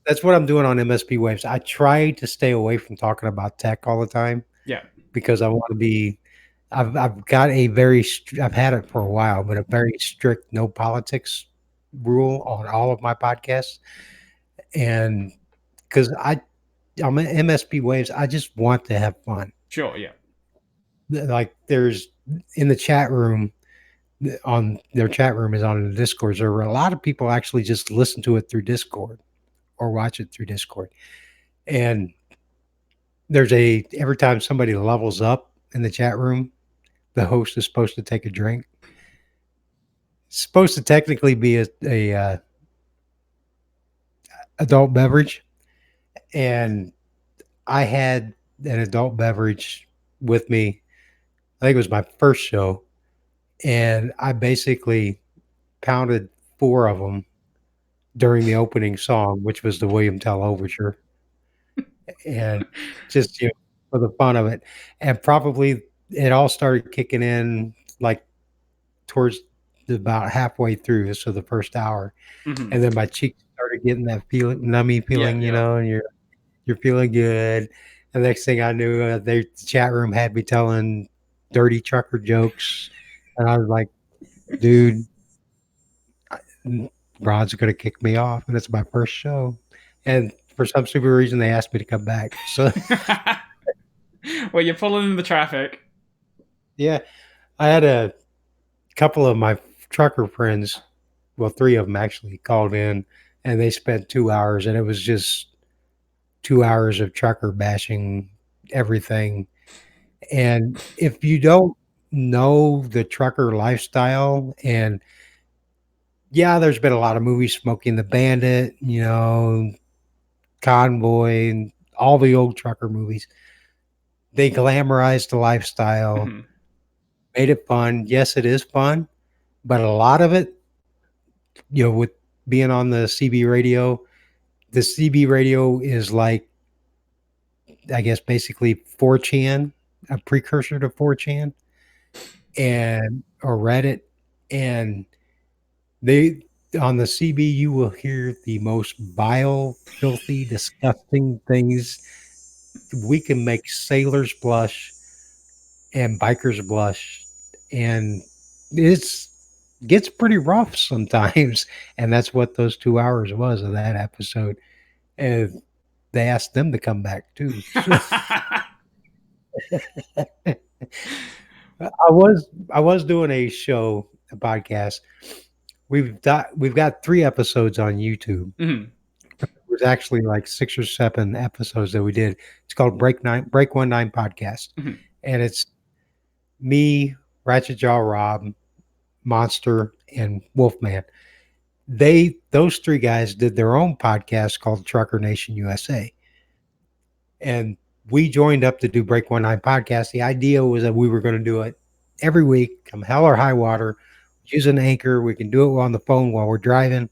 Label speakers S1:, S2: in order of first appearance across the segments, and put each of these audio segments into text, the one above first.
S1: that's what I'm doing on MSP Waves. I try to stay away from talking about tech all the time
S2: Yeah.
S1: because I want to be. I've got a very. I've had it for a while, but a very strict no politics rule on all of my podcasts, and because I'm an MSP Waves, I just want to have fun.
S2: Sure. Yeah.
S1: Like there's in the chat room on their chat room is on the Discord server. A lot of people actually just listen to it through Discord or watch it through Discord. And every time somebody levels up in the chat room, the host is supposed to take a drink. It's supposed to technically be a adult beverage, and I had an adult beverage with me. I think it was my first show, and I basically pounded four of them during the opening song, which was the William Tell Overture, and just for the fun of it. And probably it all started kicking in like towards about halfway through, so the first hour,
S2: Mm-hmm.
S1: and then my cheeks started getting that nummy
S2: Yeah.
S1: feeling,
S2: Yeah.
S1: and you're feeling good. The next thing I knew, the chat room had me telling dirty trucker jokes, and I was like, "Dude, Rod's gonna kick me off, and it's my first show." And for some stupid reason, they asked me to come back. So
S2: Well, you're pulling in the traffic.
S1: yeah, I had a couple of my trucker friends, well, three of them actually called in, and they spent 2 hours, and it was just 2 hours of trucker bashing everything. And if you don't know the trucker lifestyle, and yeah, there's been a lot of movies, Smoking the Bandit, Convoy, and all the old trucker movies. They glamorized the lifestyle,
S2: Mm-hmm.
S1: made it fun. Yes, it is fun, but a lot of it, with being on the CB radio is like, I guess, basically 4chan, a precursor to 4chan and or Reddit. And they on the CB, you will hear the most vile, filthy, disgusting things. We can make sailors blush and bikers blush, and it's gets pretty rough sometimes. And that's what those 2 hours was of that episode. And they asked them to come back too. I was doing a podcast. We've got 3 episodes on YouTube.
S2: Mm-hmm.
S1: It was actually like 6 or 7 episodes that we did. It's called Break 19 Podcast,
S2: Mm-hmm.
S1: and it's me, Ratchet Jaw Rob, Monster, and Wolfman. Those three guys did their own podcast called Trucker Nation USA, and we joined up to do Break 19 Podcast. The idea was that we were going to do it every week, come hell or high water, use an anchor. We can do it on the phone while we're driving,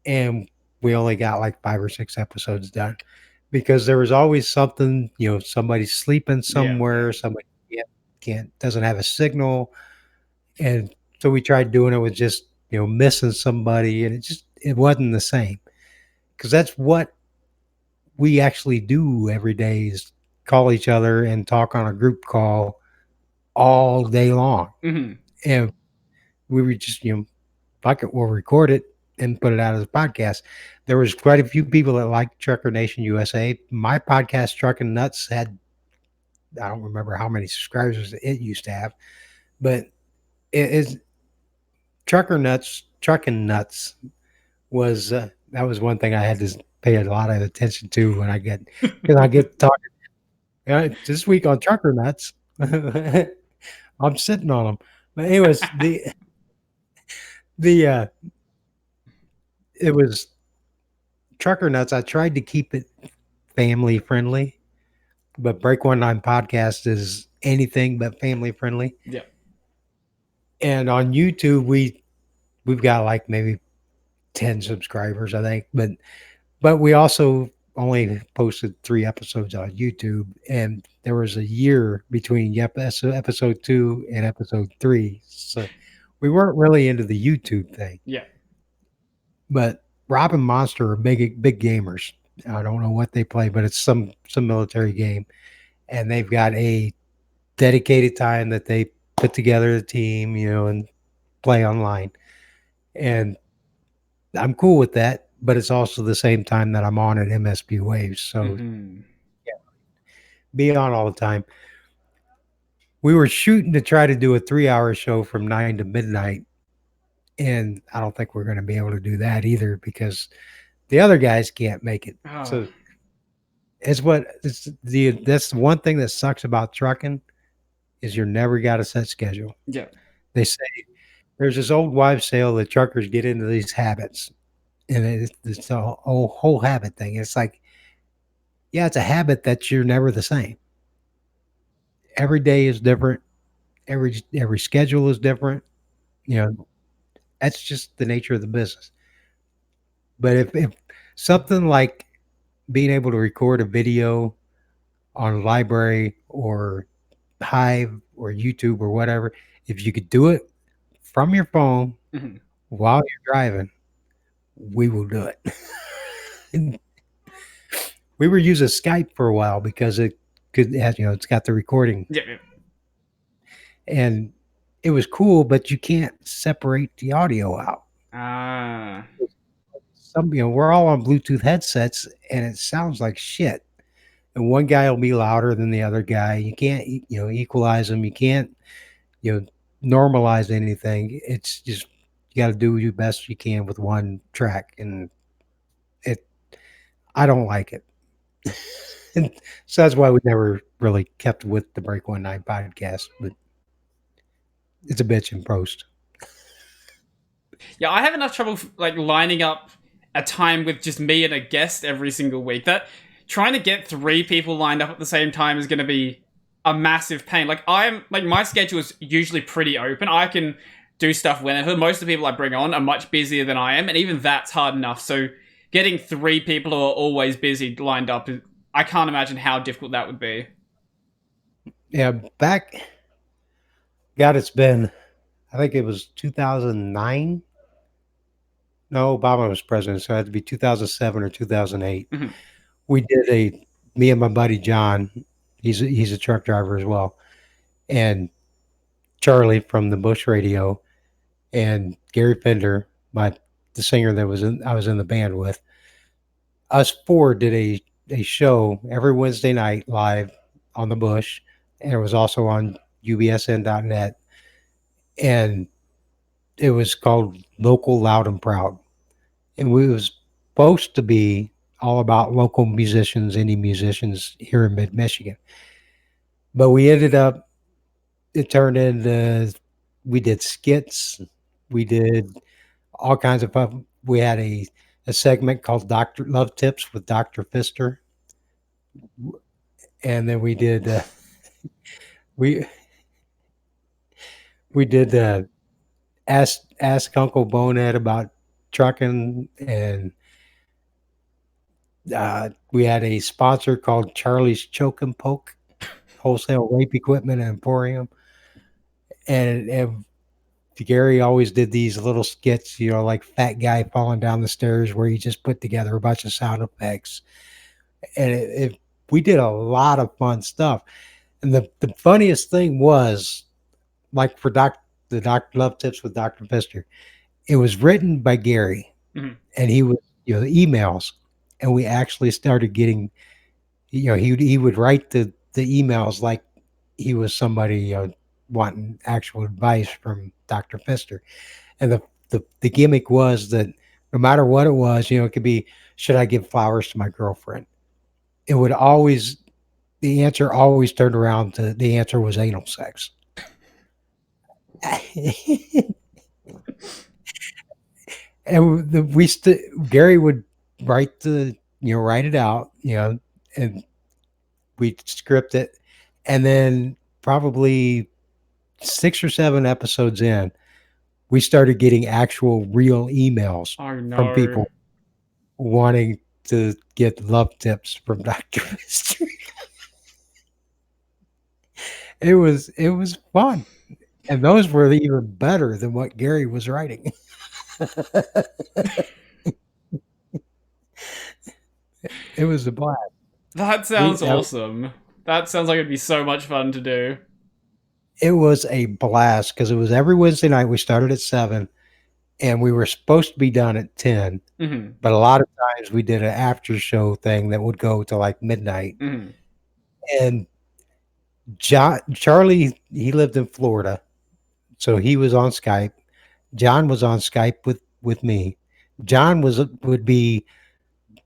S1: and we only got like 5 or 6 episodes done because there was always something, somebody's sleeping
S2: Yeah.
S1: somewhere, somebody doesn't have a signal, and so we tried doing it with just missing somebody, and it wasn't the same because that's what we actually do every day is call each other and talk on a group call all day long,
S2: Mm-hmm.
S1: and we were just fuck it, we'll record it and put it out as a podcast. There was quite a few people that liked Trucker Nation USA. My podcast, Truckin' Nuts, had, I don't remember how many subscribers it used to have, but it is Truckin' Nuts was that was one thing I had to pay a lot of attention to when because I get talking this week on Trucker Nuts. I'm sitting on them, but anyways, the it was Trucker Nuts. I tried to keep it family friendly, but Break 19 Podcast is anything but family friendly.
S2: Yeah.
S1: And on YouTube, we've got like maybe 10 subscribers, I think, but we also only posted 3 episodes on YouTube, and there was a year between episode 2 and episode 3, so we weren't really into the YouTube thing.
S2: Yeah.
S1: But Rob and Monster are big gamers. I don't know what they play, but it's some military game, and they've got a dedicated time that they put together a team, and play online. And I'm cool with that, but it's also the same time that I'm on at MSP Waves. So
S2: Hmm.
S1: be on all the time. We were shooting to try to do a 3-hour show from 9 to midnight, and I don't think we're going to be able to do that either because the other guys can't make it.
S2: Oh,
S1: So that's the one thing that sucks about trucking is you're never got a set schedule.
S2: yeah.
S1: They say there's this old wives' tale that truckers get into these habits, and it's a whole habit thing. It's like, yeah, it's a habit that you're never the same. Every day is different. Every schedule is different. You know, that's just the nature of the business. But if something like being able to record a video on Library or Hive or YouTube or whatever, if you could do it from your phone
S2: Hmm.
S1: while you're driving, we will do it. We were using Skype for a while because it's got the recording,
S2: Yeah, yeah.
S1: and it was cool, but you can't separate the audio out.
S2: Ah,
S1: We're all on Bluetooth headsets, and it sounds like shit. And one guy will be louder than the other guy. You can't, equalize them. You can't, you know, normalize anything. It's just you got to do your best you can with one track, and it. I don't like it, and so that's why we never really kept with the Break 19 podcast. But it's a bitch in post.
S2: yeah. I have enough trouble like lining up a time with just me and a guest every single week. That trying to get three people lined up at the same time is going to be a massive pain. Like I'm like my schedule is usually pretty open. I can do stuff whenever. Most of the people I bring on are much busier than I am, and even that's hard enough. So getting three people who are always busy lined up, I can't imagine how difficult that would be.
S1: Yeah, God, it's been. I think it was 2009. No, Obama was president, so it had to be 2007 or 2008.
S2: Mhm.
S1: We did me and my buddy John. He's a truck driver as well, and Charlie from the Bush Radio, and Gary Fender, the singer that I was in the band with. Us four did a show every Wednesday night live on the Bush, and it was also on ubsn.net, and it was called Local Loud and Proud, and we was supposed to be all about local musicians, indie musicians here in mid Michigan. But we ended up, it turned into, we did skits, we did all kinds of fun. We had a segment called Dr. Love Tips with Dr. Fister. And then we, we did, ask Uncle Bonehead about trucking. And we had a sponsor called Charlie's Choke and Poke, wholesale rape equipment and emporium. And Gary always did these little skits, like Fat Guy falling down the stairs, where he just put together a bunch of sound effects. And we did a lot of fun stuff. And the funniest thing was, like for the Dr. Love Tips with Dr. Pfister, it was written by Gary,
S2: Mhm.
S1: and he was, the emails, and we actually started getting, he would write the emails like he was somebody, wanting actual advice from Dr. Pfister. And the gimmick was that no matter what it was, it could be, should I give flowers to my girlfriend? It would always, the answer always turned around to, the answer was anal sex. And Gary would write it out, and we'd script it. And then probably 6 or 7 episodes in, we started getting actual real emails
S2: Oh
S1: from
S2: no.
S1: people wanting to get love tips from Dr. Mystery. It was fun. And those were even better than what Gary was writing. It was a blast.
S2: That
S1: We
S2: sounds awesome. That sounds like it'd be so much fun to do.
S1: It was a blast because it was every Wednesday night. We started at 7 and we were supposed to be done at 10.
S2: Hmm.
S1: But a lot of times we did an after show thing that would go to like midnight.
S2: Hmm.
S1: And Charlie, he lived in Florida, so he was on Skype. John was on Skype with me. John would be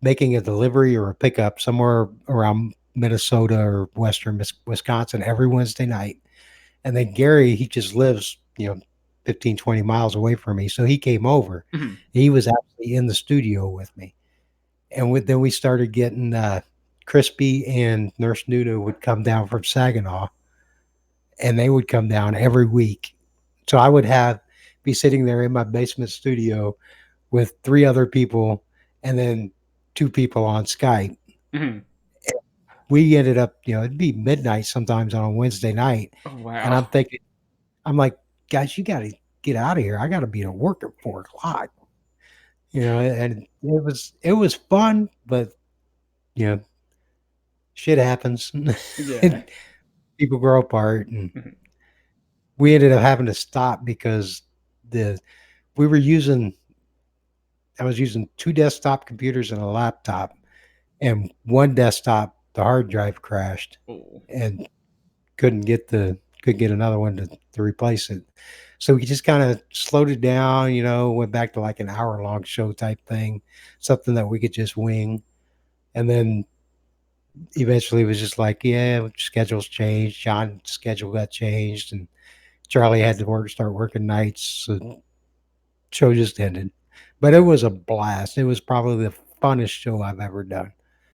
S1: making a delivery or a pickup somewhere around Minnesota or Western Wisconsin every Wednesday night. And then Gary, he just lives, 15, 20 miles away from me. So he came over.
S2: Hmm.
S1: He was actually in the studio with me. And then we started getting Crispy and Nurse Nunu would come down from Saginaw, and they would come down every week. So I would be sitting there in my basement studio with three other people and then two people on Skype.
S2: Hmm.
S1: We ended up, it'd be midnight sometimes on a Wednesday night.
S2: Oh
S1: And
S2: wow.
S1: I'm like, guys, you got to get out of here. I got to be at work at 4 o'clock, and it was fun, but, you know, shit happens.
S2: Yeah.
S1: And people grow apart. And
S2: Mhm.
S1: we ended up having to stop because the, we were using, I was using two desktop computers and a laptop, and one desktop, the hard drive crashed
S2: Oh.
S1: and couldn't get another one to replace it. So we just kind of slowed it down, went back to like an hour long show type thing, something that we could just wing. And then eventually it was just like, yeah, schedules changed. John's schedule got changed, and Charlie had to start working nights. So show just ended. But it was a blast. It was probably the funnest show I've ever done.